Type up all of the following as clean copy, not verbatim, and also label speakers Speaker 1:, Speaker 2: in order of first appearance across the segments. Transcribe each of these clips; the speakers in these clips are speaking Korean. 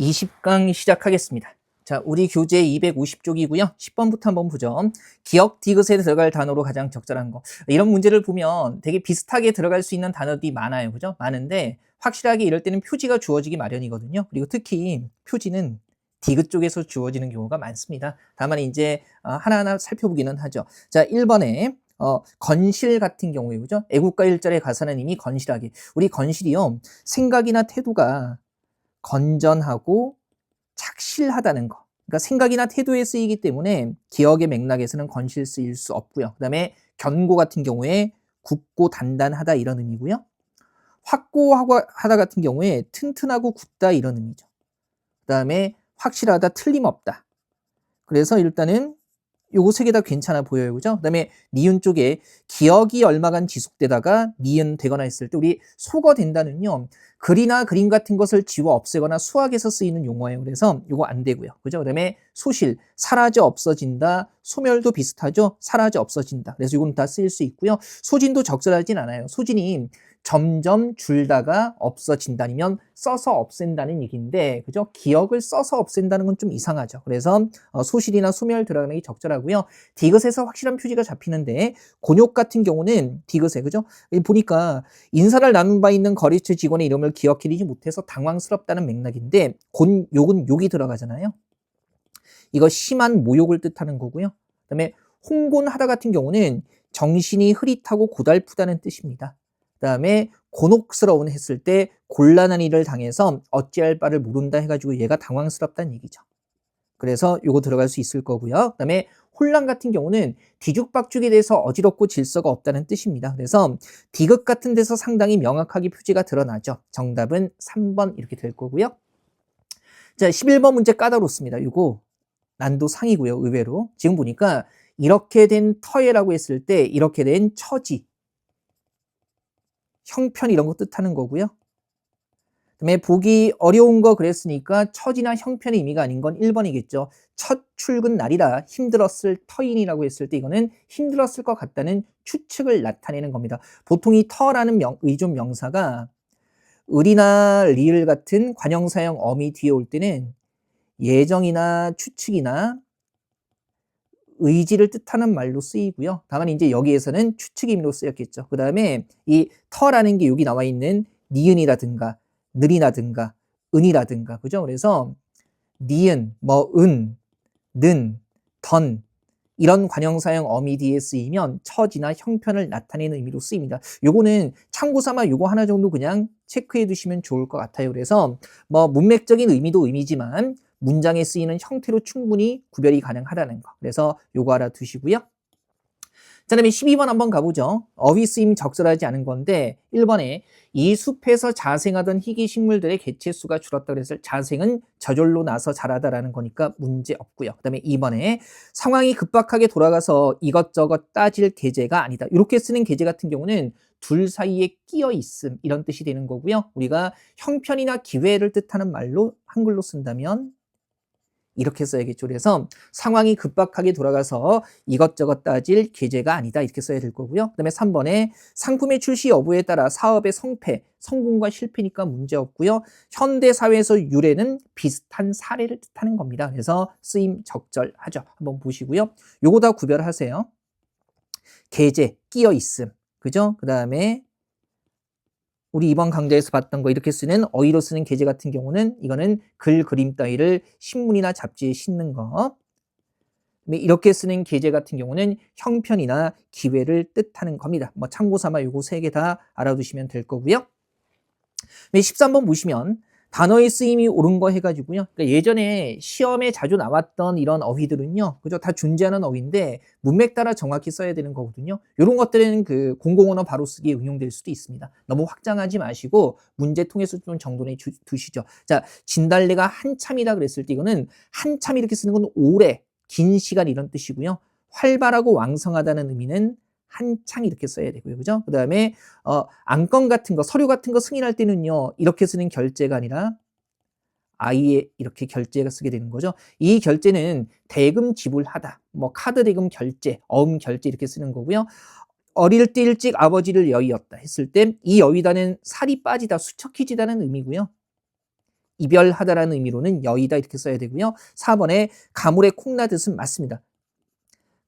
Speaker 1: 20강 시작하겠습니다. 자, 우리 교재 250쪽이고요. 10번부터 한번 보죠. 기억 디귿에 들어갈 단어로 가장 적절한 거. 이런 문제를 보면 되게 비슷하게 들어갈 수 있는 단어들이 많아요. 그죠? 많은데 확실하게 이럴 때는 표지가 주어지기 마련이거든요. 그리고 특히 표지는 디귿 쪽에서 주어지는 경우가 많습니다. 다만 이제 하나하나 살펴보기는 하죠. 자, 1번에 건실 같은 경우에 그죠? 애국가 1절에 가사는 이미 건실하게. 우리 건실이요. 생각이나 태도가 건전하고 착실하다는 거. 그러니까 생각이나 태도에 쓰이기 때문에 기억의 맥락에서는 건실 쓰일 수 없고요. 그다음에 견고 같은 경우에 굳고 단단하다 이런 의미고요. 확고하다 같은 경우에 튼튼하고 굳다 이런 의미죠. 그다음에 확실하다, 틀림없다. 그래서 일단은 요거 세 개 다 괜찮아 보여요. 그죠? 그다음에 니은 쪽에 기억이 얼마간 지속되다가 니은 되거나 했을 때 우리 소거된다는요. 글이나 그림 같은 것을 지워 없애거나 수학에서 쓰이는 용어예요. 그래서 요거 안 되고요. 그죠? 그다음에 소실, 사라져 없어진다. 소멸도 비슷하죠? 사라져 없어진다. 그래서 이건 다 쓰일 수 있고요. 소진도 적절하진 않아요. 소진이 점점 줄다가 없어진다 아니면 써서 없앤다는 얘기인데 그죠? 기억을 써서 없앤다는 건 좀 이상하죠. 그래서 소실이나 소멸 들어가는 게 적절하고요. 디귿에서 확실한 표지가 잡히는데 곤욕 같은 경우는 디귿에 그죠? 보니까 인사를 나눈 바 있는 거래처 직원의 이름을 기억해내지 못해서 당황스럽다는 맥락인데 곤욕은 욕이 들어가잖아요. 이거 심한 모욕을 뜻하는 거고요. 그다음에 홍곤하다 같은 경우는 정신이 흐릿하고 고달프다는 뜻입니다. 그다음에 곤혹스러운 했을 때 곤란한 일을 당해서 어찌할 바를 모른다 해가지고 얘가 당황스럽다는 얘기죠. 그래서 요거 들어갈 수 있을 거고요. 그다음에 혼란 같은 경우는 뒤죽박죽에 대해서 어지럽고 질서가 없다는 뜻입니다. 그래서 디귿 같은 데서 상당히 명확하게 표지가 드러나죠. 정답은 3번 이렇게 될 거고요. 자, 11번 문제 까다롭습니다. 요거 난도 상이고요. 의외로. 지금 보니까 이렇게 된 터예라고 했을 때 이렇게 된 처지, 형편 이런 거 뜻하는 거고요. 그다음에 보기 어려운 거 그랬으니까 처지나 형편의 의미가 아닌 건 1번이겠죠. 첫 출근 날이라 힘들었을 터인이라고 했을 때 이거는 힘들었을 것 같다는 추측을 나타내는 겁니다. 보통 이 터라는 의존 명사가 을이나 리을 같은 관형사형 어미 뒤에 올 때는 예정이나 추측이나 의지를 뜻하는 말로 쓰이고요. 다만 이제 여기에서는 추측 의미로 쓰였겠죠. 그 다음에 이 터라는 게 여기 나와 있는 니은이라든가 느리라든가 은이라든가 그죠? 그래서 니은, 는, 던 이런 관형사형 어미 뒤에 쓰이면 처지나 형편을 나타내는 의미로 쓰입니다. 요거는 참고 삼아 요거 하나 정도 그냥 체크해 두시면 좋을 것 같아요. 그래서 문맥적인 의미도 의미지만 문장에 쓰이는 형태로 충분히 구별이 가능하다는 거. 그래서 요거 알아두시고요. 자, 그다음에 12번 한번 가보죠. 어휘 쓰임이 적절하지 않은 건데 1번에 이 숲에서 자생하던 희귀 식물들의 개체수가 줄었다 그래서 자생은 저절로 나서 자라다라는 거니까 문제 없고요. 그 다음에 2번에 상황이 급박하게 돌아가서 이것저것 따질 계제가 아니다. 이렇게 쓰는 계제 같은 경우는 둘 사이에 끼어 있음 이런 뜻이 되는 거고요. 우리가 형편이나 기회를 뜻하는 말로 한글로 쓴다면 이렇게 써야겠죠. 그래서 상황이 급박하게 돌아가서 이것저것 따질 계제가 아니다. 이렇게 써야 될 거고요. 그 다음에 3번에 상품의 출시 여부에 따라 사업의 성패, 성공과 실패니까 문제 없고요. 현대사회에서 유래는 비슷한 사례를 뜻하는 겁니다. 그래서 쓰임 적절하죠. 한번 보시고요. 요거 다 구별하세요. 계제, 끼어 있음. 그죠? 그 다음에 우리 이번 강좌에서 봤던 거 이렇게 쓰는 어휘로 쓰는 계제 같은 경우는 이거는 글, 그림 따위를 신문이나 잡지에 싣는 거. 이렇게 쓰는 계제 같은 경우는 형편이나 기회를 뜻하는 겁니다. 참고 삼아 요거 세 개 다 알아두시면 될 거고요. 13번 보시면 단어의 쓰임이 옳은 거 해가지고요. 그러니까 예전에 시험에 자주 나왔던 이런 어휘들은요, 그죠? 다 존재하는 어휘인데 문맥 따라 정확히 써야 되는 거거든요. 이런 것들은 그 공공언어 바로 쓰기에 응용될 수도 있습니다. 너무 확장하지 마시고 문제 통해서 좀 정돈해 두시죠. 자, 진달래가 한참이다 그랬을 때 이거는 한참 이렇게 쓰는 건 오래, 긴 시간 이런 뜻이고요. 활발하고 왕성하다는 의미는 한창 이렇게 써야 되고요. 그죠? 그 다음에, 안건 같은 거, 서류 같은 거 승인할 때는요, 이렇게 쓰는 결제가 아니라 아예 이렇게 결제가 쓰게 되는 거죠. 이 결제는 대금 지불하다, 카드 대금 결제, 어음 결제 이렇게 쓰는 거고요. 어릴 때 일찍 아버지를 여의었다 했을 때 이 여의다는 살이 빠지다, 수척해지다는 의미고요. 이별하다라는 의미로는 여의다 이렇게 써야 되고요. 4번에 가물에 콩나듯은 맞습니다.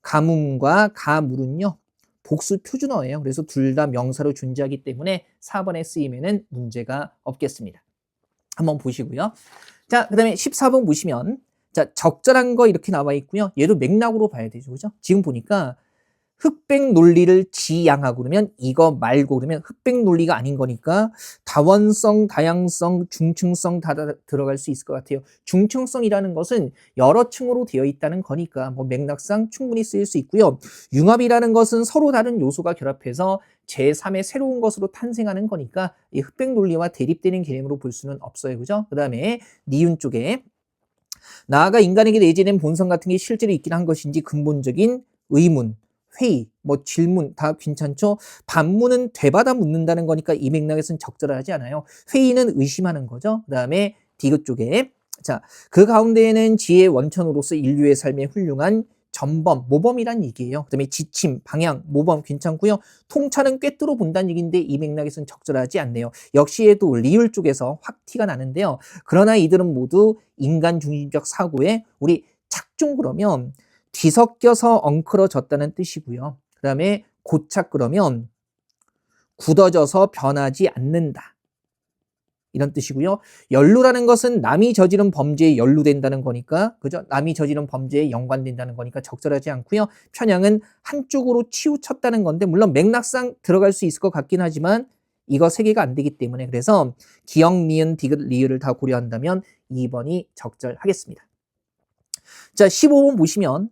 Speaker 1: 가뭄과 가물은요. 복수 표준어예요. 그래서 둘 다 명사로 존재하기 때문에 4번에 쓰임에는 문제가 없겠습니다. 한번 보시고요. 자, 그 다음에 14번 보시면 자, 적절한 거 이렇게 나와 있고요. 얘도 맥락으로 봐야 되죠. 그죠? 지금 보니까 흑백 논리를 지향하고 그러면 이거 말고 그러면 흑백 논리가 아닌 거니까 다원성, 다양성, 중층성 다 들어갈 수 있을 것 같아요. 중층성이라는 것은 여러 층으로 되어 있다는 거니까 뭐 맥락상 충분히 쓰일 수 있고요. 융합이라는 것은 서로 다른 요소가 결합해서 제3의 새로운 것으로 탄생하는 거니까 이 흑백 논리와 대립되는 개념으로 볼 수는 없어요. 그죠? 그 다음에 니은 쪽에 나아가 인간에게 내재된 본성 같은 게 실제로 있긴 한 것인지 근본적인 의문, 회의, 뭐 질문 다 괜찮죠? 반문은 되받아 묻는다는 거니까 이 맥락에서는 적절하지 않아요. 회의는 의심하는 거죠. 그 다음에 디귿 쪽에 자, 그 가운데에는 지혜의 원천으로서 인류의 삶에 훌륭한 전범, 모범이란 얘기예요. 그 다음에 지침, 방향, 모범 괜찮고요. 통찰은 꿰뚫어 본다는 얘기인데 이 맥락에서는 적절하지 않네요. 역시 얘도 리을 쪽에서 확 티가 나는데요. 그러나 이들은 모두 인간 중심적 사고에 우리 착중 그러면 뒤섞여서 엉클어졌다는 뜻이고요. 그 다음에 고착 그러면 굳어져서 변하지 않는다. 이런 뜻이고요. 연루라는 것은 남이 저지른 범죄에 연루된다는 거니까, 그죠? 남이 저지른 범죄에 연관된다는 거니까 적절하지 않고요. 편향은 한쪽으로 치우쳤다는 건데, 물론 맥락상 들어갈 수 있을 것 같긴 하지만 이거 세 개가 안 되기 때문에 그래서 기역, 미은, 디귿, 리을을 다 고려한다면 2번이 적절하겠습니다. 자, 15번 보시면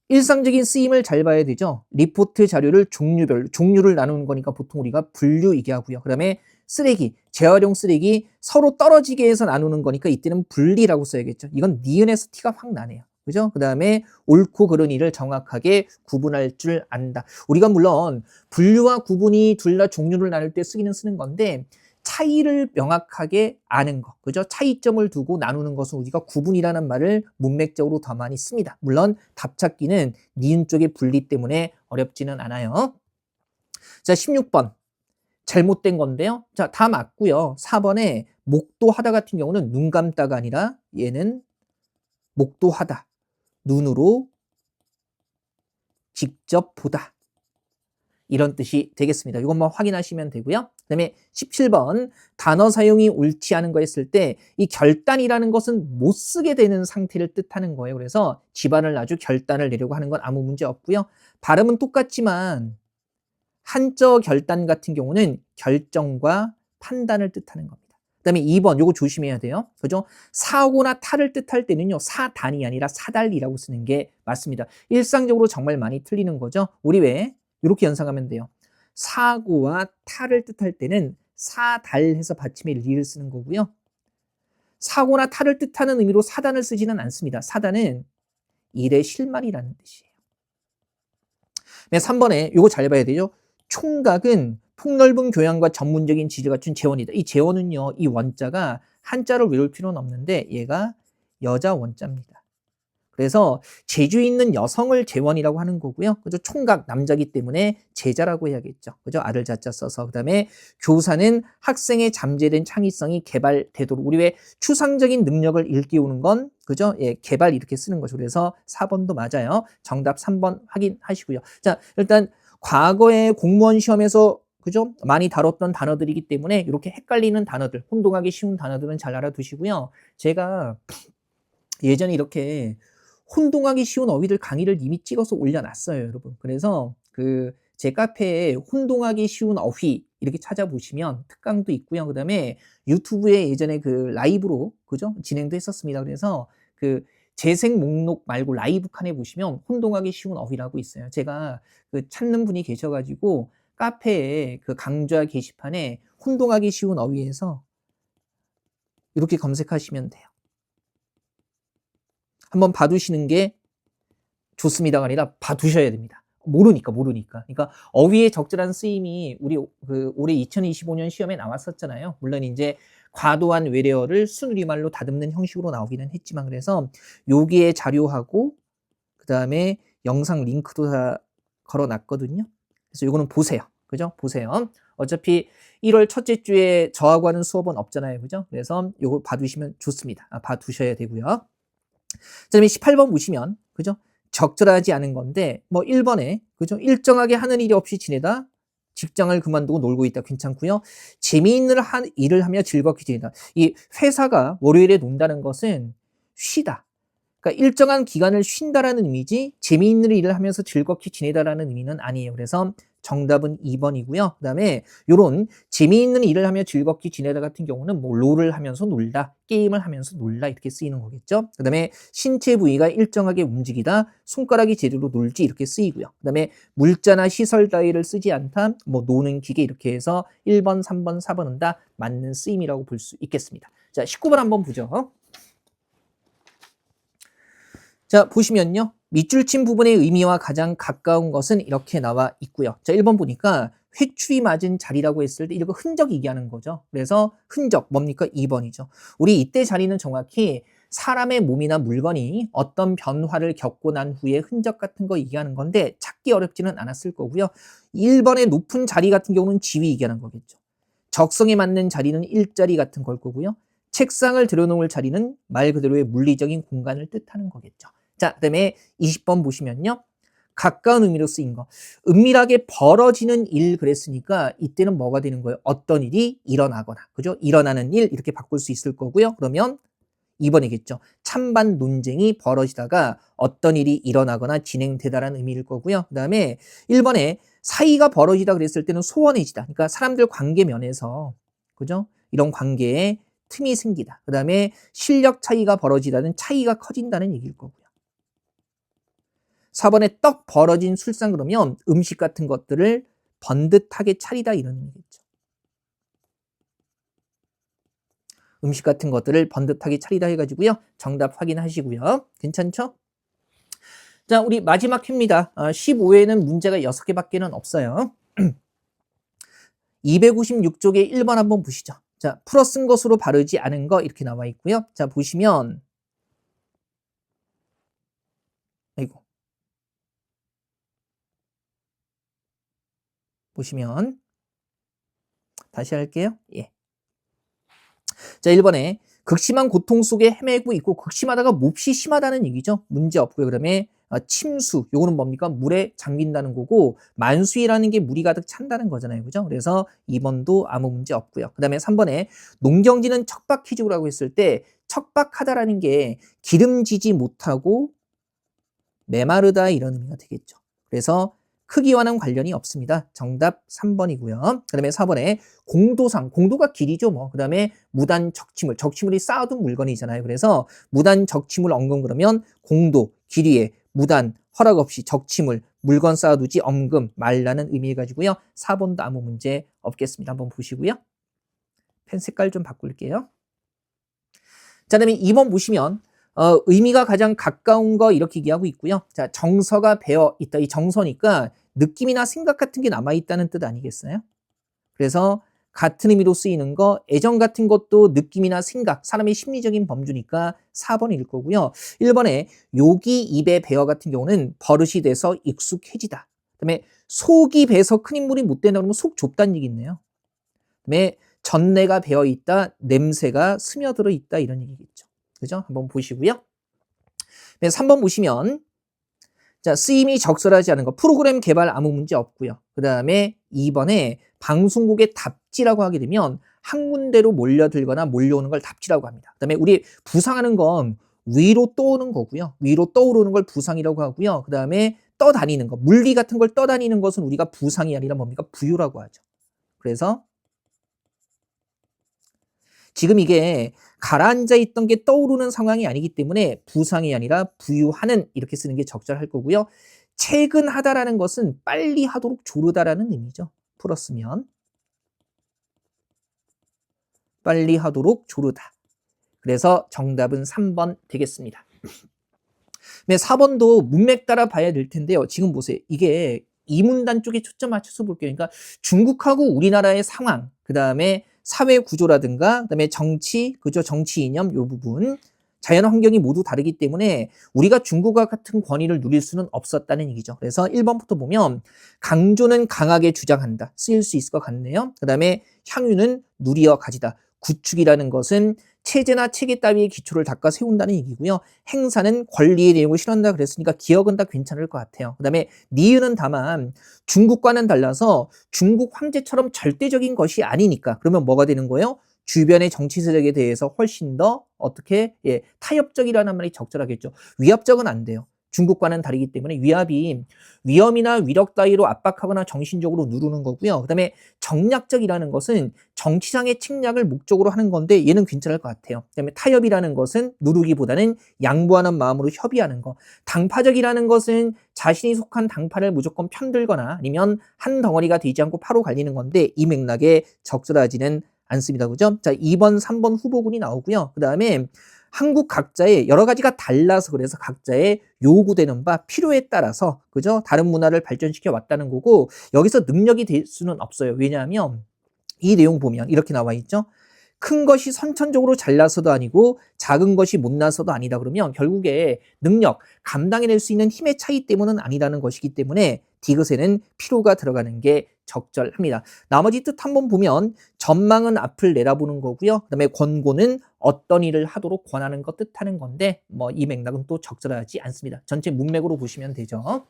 Speaker 1: 일상적인 쓰임을 잘 봐야 되죠. 리포트 자료를 종류를 나누는 거니까 보통 우리가 분류 얘기하고요. 그 다음에 쓰레기, 재활용 쓰레기 서로 떨어지게 해서 나누는 거니까 이때는 분리라고 써야겠죠. 이건 니은에서 티가 확 나네요. 그죠? 그 다음에 옳고 그른 일을 정확하게 구분할 줄 안다. 우리가 물론 분류와 구분이 둘 다 종류를 나눌 때 쓰기는 쓰는 건데 차이를 명확하게 아는 것, 그죠? 차이점을 두고 나누는 것은 우리가 구분이라는 말을 문맥적으로 더 많이 씁니다. 물론 답찾기는 니은 쪽의 분리 때문에 어렵지는 않아요. 자, 16번. 잘못된 건데요. 자, 다 맞고요. 4번에 목도하다 같은 경우는 눈 감다가 아니라 얘는 목도하다. 눈으로 직접 보다. 이런 뜻이 되겠습니다. 이것만 확인하시면 되고요. 그 다음에 17번 단어 사용이 옳지 않은 거 했을 때 이 결단이라는 것은 못 쓰게 되는 상태를 뜻하는 거예요. 그래서 집안을 놔주 결단을 내려고 하는 건 아무 문제 없고요. 발음은 똑같지만 한자 결단 같은 경우는 결정과 판단을 뜻하는 겁니다. 그 다음에 2번 요거 조심해야 돼요. 그죠? 사고나 탈을 뜻할 때는요. 사단이 아니라 사달이라고 쓰는 게 맞습니다. 일상적으로 정말 많이 틀리는 거죠. 우리 왜 이렇게 연상하면 돼요. 사고와 탈을 뜻할 때는 사달해서 받침에 리를 쓰는 거고요. 사고나 탈을 뜻하는 의미로 사단을 쓰지는 않습니다. 사단은 일의 실마리라는 뜻이에요. 네, 3번에 이거 잘 봐야 되죠. 총각은 폭넓은 교양과 전문적인 지식을 갖춘 재원이다. 이 재원은요, 이 원자가 한자를 외울 필요는 없는데 얘가 여자 원자입니다. 그래서 재주 있는 여성을 재원이라고 하는 거고요. 그죠? 총각 남자기 때문에 제자라고 해야겠죠. 그죠? 아들 자자 써서. 그다음에 교사는 학생의 잠재된 창의성이 개발되도록 우리 왜 추상적인 능력을 일깨우는 건 그죠? 예, 개발 이렇게 쓰는 거죠. 그래서 4번도 맞아요. 정답 3번 확인하시고요. 자, 일단 과거에 공무원 시험에서 그죠? 많이 다뤘던 단어들이기 때문에 이렇게 헷갈리는 단어들, 혼동하기 쉬운 단어들은 잘 알아두시고요. 제가 예전에 이렇게 혼동하기 쉬운 어휘들 강의를 이미 찍어서 올려놨어요, 여러분. 그래서 제 카페에 혼동하기 쉬운 어휘 이렇게 찾아보시면 특강도 있고요. 그다음에 유튜브에 예전에 라이브로 그죠? 진행도 했었습니다. 그래서 재생 목록 말고 라이브 칸에 보시면 혼동하기 쉬운 어휘라고 있어요. 제가 찾는 분이 계셔가지고 카페에 강좌 게시판에 혼동하기 쉬운 어휘에서 이렇게 검색하시면 돼요. 한번 봐두시는 게 좋습니다가 아니라 봐두셔야 됩니다. 모르니까. 그러니까 어휘의 적절한 쓰임이 우리 올해 2025년 시험에 나왔었잖아요. 물론 이제 과도한 외래어를 순우리말로 다듬는 형식으로 나오기는 했지만 그래서 여기에 자료하고 그다음에 영상 링크도 다 걸어놨거든요. 그래서 요거는 보세요. 그죠? 보세요. 어차피 1월 첫째 주에 저하고 하는 수업은 없잖아요. 그죠? 그래서 요거 봐두시면 좋습니다. 봐두셔야 되고요. 그 다음에 18번 보시면, 그죠? 적절하지 않은 건데, 뭐 1번에, 그죠? 일정하게 하는 일이 없이 지내다, 직장을 그만두고 놀고 있다. 괜찮고요. 재미있는 일을 하며 즐겁게 지내다. 이 회사가 월요일에 논다는 것은 쉬다. 그러니까 일정한 기간을 쉰다라는 의미지 재미있는 일을 하면서 즐겁게 지내다라는 의미는 아니에요. 그래서 정답은 2번이고요. 그다음에 요런 재미있는 일을 하며 즐겁게 지내다 같은 경우는 뭐 롤을 하면서 놀다, 게임을 하면서 놀다 이렇게 쓰이는 거겠죠. 그다음에 신체 부위가 일정하게 움직이다, 손가락이 제대로 놀지 이렇게 쓰이고요. 그다음에 물자나 시설 따위를 쓰지 않다, 뭐 노는 기계 이렇게 해서 1번, 3번, 4번은 다 맞는 쓰임이라고 볼 수 있겠습니다. 자, 19번 한번 보죠. 자, 보시면요. 밑줄 친 부분의 의미와 가장 가까운 것은 이렇게 나와 있고요. 자, 1번 보니까 회출이 맞은 자리라고 했을 때 이거 흔적 얘기하는 거죠. 그래서 흔적 뭡니까? 2번이죠. 우리 이때 자리는 정확히 사람의 몸이나 물건이 어떤 변화를 겪고 난 후에 흔적 같은 거 얘기하는 건데 찾기 어렵지는 않았을 거고요. 1번의 높은 자리 같은 경우는 지위 얘기하는 거겠죠. 적성에 맞는 자리는 일자리 같은 걸 거고요. 책상을 들여놓을 자리는 말 그대로의 물리적인 공간을 뜻하는 거겠죠. 자, 그다음에 20번 보시면요. 가까운 의미로 쓰인 거. 은밀하게 벌어지는 일 그랬으니까 이때는 뭐가 되는 거예요? 어떤 일이 일어나거나. 그죠? 일어나는 일 이렇게 바꿀 수 있을 거고요. 그러면 2번이겠죠. 찬반 논쟁이 벌어지다가 어떤 일이 일어나거나 진행되다라는 의미일 거고요. 그다음에 1번에 사이가 벌어지다 그랬을 때는 소원해지다. 그러니까 사람들 관계 면에서 그죠? 이런 관계에 틈이 생기다. 그다음에 실력 차이가 벌어지다는 차이가 커진다는 얘기일 거고요. 4번에 떡 벌어진 술상 그러면 음식 같은 것들을 번듯하게 차리다 이런 의미겠죠. 음식 같은 것들을 번듯하게 차리다 해가지고요. 정답 확인하시고요. 괜찮죠? 자, 우리 마지막 회입니다. 15회에는 문제가 6개밖에는 없어요. 256쪽에 1번 한번 보시죠. 자, 풀어 쓴 것으로 바르지 않은 거 이렇게 나와 있고요. 자, 보시면 아이고. 보시면 다시 할게요. 예. 자, 1번에 극심한 고통 속에 헤매고 있고 극심하다가 몹시 심하다는 얘기죠. 문제 없고요. 그다음에 침수, 요거는 뭡니까? 물에 잠긴다는 거고 만수이라는 게 물이 가득 찬다는 거잖아요. 그죠? 그래서 2번도 아무 문제 없고요. 그다음에 3번에 농경지는 척박해지고라고 했을 때 척박하다라는 게 기름지지 못하고 메마르다 이런 의미가 되겠죠. 그래서 크기와는 관련이 없습니다. 정답 3번이고요. 그 다음에 4번에 공도상, 공도가 길이죠 뭐. 그 다음에 무단 적치물, 적치물이 쌓아둔 물건이잖아요. 그래서 무단 적치물 언금 그러면 공도, 길이에 무단, 허락 없이 적치물, 물건 쌓아두지 엄금 말라는 의미해가지고요. 4번도 아무 문제 없겠습니다. 한번 보시고요. 펜 색깔 좀 바꿀게요. 자, 그다음에 2번 보시면 의미가 가장 가까운 거 이렇게 얘기하고 있고요. 자, 정서가 배어 있다. 이 정서니까 느낌이나 생각 같은 게 남아있다는 뜻 아니겠어요? 그래서 같은 의미로 쓰이는 거, 애정 같은 것도 느낌이나 생각, 사람의 심리적인 범주니까 4번일 거고요. 1번에 욕이 입에 배어 같은 경우는 버릇이 돼서 익숙해지다. 그다음에 속이 배서 큰 인물이 못 된다 그러면 속 좁다는 얘기 있네요. 그다음에 전내가 배어 있다, 냄새가 스며들어 있다 이런 얘기겠죠. 그죠? 한번 보시고요. 네, 3번 보시면 자, 쓰임이 적절하지 않은 거 프로그램 개발 아무 문제 없고요. 그 다음에 2번에 방송국의 답지라고 하게 되면 한 군데로 몰려들거나 몰려오는 걸 답지라고 합니다. 그 다음에 우리 부상하는 건 위로 떠오는 거고요. 위로 떠오르는 걸 부상이라고 하고요. 그 다음에 떠다니는 거, 물리 같은 걸 떠다니는 것은 우리가 부상이 아니라 뭡니까? 부유라고 하죠. 그래서 지금 이게 가라앉아 있던 게 떠오르는 상황이 아니기 때문에 부상이 아니라 부유하는 이렇게 쓰는 게 적절할 거고요. 최근하다라는 것은 빨리 하도록 조르다라는 의미죠. 풀었으면 빨리 하도록 조르다. 그래서 정답은 3번 되겠습니다. 네, 4번도 문맥 따라 봐야 될 텐데요. 지금 보세요. 이게 이문단 쪽에 초점 맞춰서 볼게요. 그러니까 중국하고 우리나라의 상황, 그 다음에 사회 구조라든가, 그 다음에 정치, 그죠? 정치 이념 요 부분 자연 환경이 모두 다르기 때문에 우리가 중국과 같은 권위를 누릴 수는 없었다는 얘기죠. 그래서 1번부터 보면 강조는 강하게 주장한다. 쓰일 수 있을 것 같네요. 그 다음에 향유는 누리어 가지다. 구축이라는 것은 체제나 체계 따위의 기초를 닦아 세운다는 얘기고요. 행사는 권리의 내용을 실현한다 그랬으니까 기억은 다 괜찮을 것 같아요. 그 다음에 니은은 다만 중국과는 달라서 중국 황제처럼 절대적인 것이 아니니까 그러면 뭐가 되는 거예요? 주변의 정치 세력에 대해서 훨씬 더 어떻게 타협적이라는 말이 적절하겠죠. 위압적은 안 돼요. 중국과는 다르기 때문에 위압이 위험이나 위력 따위로 압박하거나 정신적으로 누르는 거고요. 그다음에 정략적이라는 것은 정치상의 책략을 목적으로 하는 건데 얘는 괜찮을 것 같아요. 그다음에 타협이라는 것은 누르기보다는 양보하는 마음으로 협의하는 거. 당파적이라는 것은 자신이 속한 당파를 무조건 편들거나 아니면 한 덩어리가 되지 않고 파로 갈리는 건데 이 맥락에 적절하지는 않습니다. 그죠? 자, 2번, 3번 후보군이 나오고요. 그다음에 한국 각자의 여러 가지가 달라서 그래서 각자의 요구되는 바 필요에 따라서 그죠? 다른 문화를 발전시켜 왔다는 거고 여기서 능력이 될 수는 없어요. 왜냐하면 이 내용 보면 이렇게 나와 있죠. 큰 것이 선천적으로 잘나서도 아니고 작은 것이 못나서도 아니다 그러면 결국에 능력, 감당해낼 수 있는 힘의 차이 때문은 아니라는 것이기 때문에 디귿에는 필요가 들어가는 게 적절합니다. 나머지 뜻 한번 보면 전망은 앞을 내다보는 거고요. 그다음에 권고는 어떤 일을 하도록 권하는 것 뜻하는 건데 뭐 이 맥락은 또 적절하지 않습니다. 전체 문맥으로 보시면 되죠.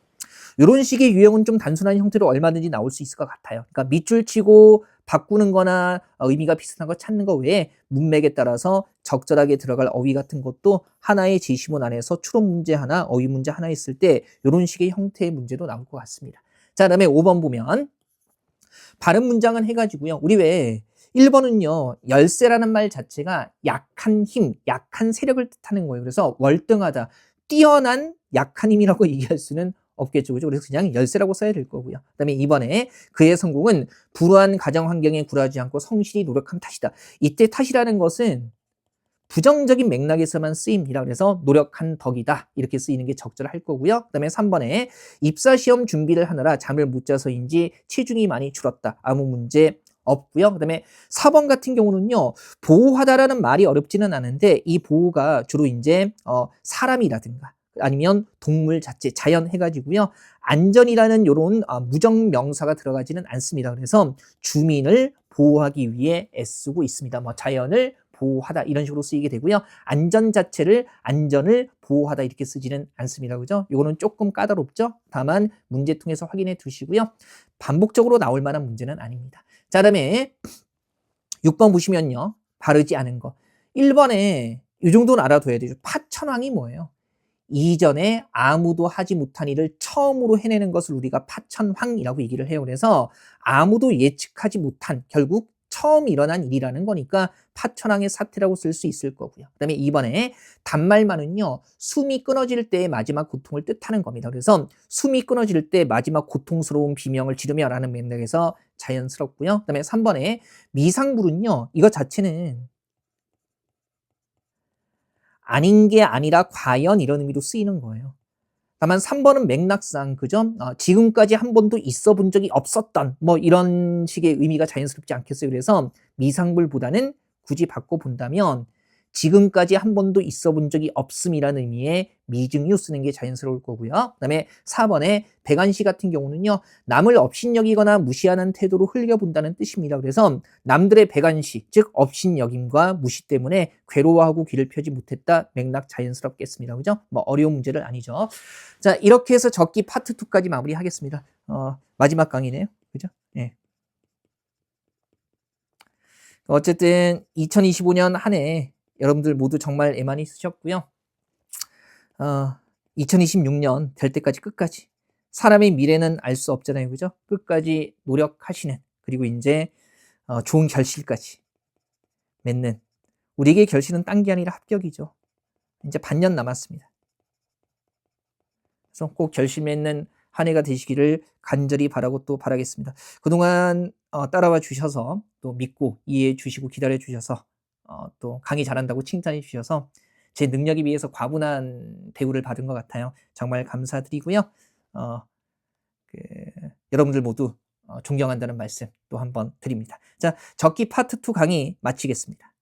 Speaker 1: 이런 식의 유형은 좀 단순한 형태로 얼마든지 나올 수 있을 것 같아요. 그러니까 밑줄 치고 바꾸는 거나 의미가 비슷한 거 찾는 거 외에 문맥에 따라서 적절하게 들어갈 어휘 같은 것도 하나의 제시문 안에서 추론 문제 하나, 어휘 문제 하나 있을 때 이런 식의 형태의 문제도 나올 것 같습니다. 자, 그다음에 5번 보면 발음 문장은 해가지고요. 우리 왜 1번은요. 열세라는 말 자체가 약한 힘, 약한 세력을 뜻하는 거예요. 그래서 월등하다, 뛰어난 약한 힘이라고 얘기할 수는 없겠죠. 그죠? 그래서 그냥 열세라고 써야 될 거고요. 그다음에 2번에 그의 성공은 불우한 가정 환경에 굴하지 않고 성실히 노력한 탓이다. 이때 탓이라는 것은 부정적인 맥락에서만 쓰입니다. 그래서 노력한 덕이다. 이렇게 쓰이는 게 적절할 거고요. 그다음에 3번에 입사시험 준비를 하느라 잠을 못 자서인지 체중이 많이 줄었다. 아무 문제 없고요. 그다음에 4번 같은 경우는요. 보호하다라는 말이 어렵지는 않은데 이 보호가 주로 이제 사람이라든가 아니면 동물 자체, 자연 해가지고요. 안전이라는 이런 무정 명사가 들어가지는 않습니다. 그래서 주민을 보호하기 위해 애쓰고 있습니다. 뭐 자연을 보호하다 이런 식으로 쓰이게 되고요. 안전을 보호하다 이렇게 쓰지는 않습니다. 그죠? 이거는 조금 까다롭죠? 다만 문제 통해서 확인해 두시고요. 반복적으로 나올 만한 문제는 아닙니다. 자, 그다음에 6번 보시면요. 바르지 않은 거. 1번에 이 정도는 알아둬야 되죠. 파천왕이 뭐예요? 이전에 아무도 하지 못한 일을 처음으로 해내는 것을 우리가 파천황이라고 얘기를 해요. 그래서 아무도 예측하지 못한 결국 처음 일어난 일이라는 거니까 파천왕의 사태라고 쓸 수 있을 거고요. 그다음에 이번에 단말만은요. 숨이 끊어질 때의 마지막 고통을 뜻하는 겁니다. 그래서 숨이 끊어질 때 마지막 고통스러운 비명을 지르며라는 맥락에서 자연스럽고요. 그다음에 3번에 미상불은요. 이거 자체는 아닌 게 아니라 과연 이런 의미로 쓰이는 거예요. 다만 3번은 맥락상 그죠? 지금까지 한 번도 있어 본 적이 없었던 뭐 이런 식의 의미가 자연스럽지 않겠어요. 그래서 미상불보다는 굳이 바꿔본다면 지금까지 한 번도 있어 본 적이 없음이라는 의미의 미증유 쓰는 게 자연스러울 거고요. 그다음에 4번에 백안시 같은 경우는요. 남을 업신여기거나 무시하는 태도로 흘려본다는 뜻입니다. 그래서 남들의 백안시 즉 업신여김과 무시 때문에 괴로워하고 귀를 펴지 못했다. 맥락 자연스럽겠습니다. 그죠? 뭐 어려운 문제를 아니죠. 자, 이렇게 해서 적기 파트 2까지 마무리하겠습니다. 마지막 강의네요. 그죠? 예. 어쨌든 2025년 한 해 여러분들 모두 정말 애 많이 쓰셨고요. 2026년 될 때까지 끝까지 사람의 미래는 알 수 없잖아요. 그죠? 끝까지 노력하시는 그리고 이제 좋은 결실까지 맺는 우리에게 결실은 딴 게 아니라 합격이죠. 이제 반년 남았습니다. 그래서 꼭 결실 맺는 한 해가 되시기를 간절히 바라고 또 바라겠습니다. 그동안 따라와 주셔서 또 믿고 이해해 주시고 기다려 주셔서 또 강의 잘한다고 칭찬해 주셔서 제 능력에 비해서 과분한 대우를 받은 것 같아요. 정말 감사드리고요. 그, 여러분들 모두 존경한다는 말씀 또 한번 드립니다. 자, 적기 파트 2 강의 마치겠습니다.